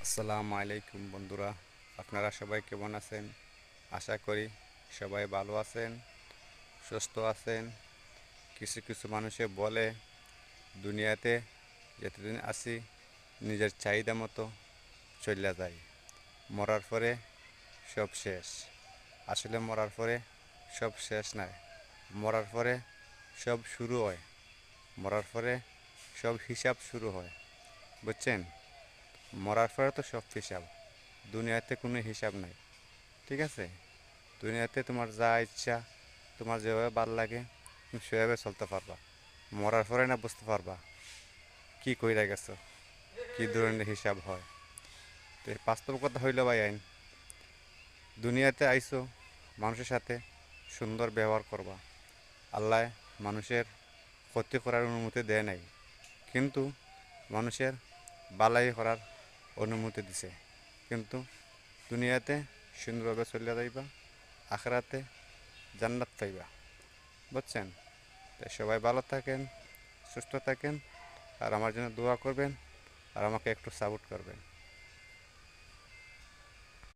আসসালামু আলাইকুম বন্ধুরা, আপনারা সবাই কেমন আছেন? আশা করি সবাই ভালো আছেন, সুস্থ আছেন। কিছু কিছু মানুষে বলে দুনিয়াতে যতদিন আছি নিজের চাহিদা মতো চলে যায়, মরার পরে সব শেষ। আসলে মরার পরে সব শেষ নয়, মরার পরে সব শুরু হয়। মরার পরে সব হিসাব শুরু হয়, বুঝছেন? মরার পরে তো সব হিসাব, দুনিয়াতে কোনো হিসাব নাই। ঠিক আছে, দুনিয়াতে তোমার যা ইচ্ছা, তোমার যেভাবে ভাল লাগে তুমি সেভাবে চলতে পারবা। মরার পরে না বুঝতে পারবা কি কইরা গেছো, কি ধরনের হিসাব হয়। তো এই বাস্তব কথা হইল ভাই আইন, দুনিয়াতে আইসো মানুষের সাথে সুন্দর ব্যবহার করবা। আল্লাহ মানুষের ক্ষতি করার অনুমতি দেয় নাই, কিন্তু মানুষের বালাই করার অনুমতি দিছে। কিন্তু দুনিয়াতে সুন্দরভাবে চলে যাইবা, আখরাতে জান্নাত পাইবা, বুঝছেন? তাই সবাই ভালো থাকেন, সুস্থ থাকেন, আর আমার জন্য দোয়া করবেন, আর আমাকে একটু সাপোর্ট করবেন।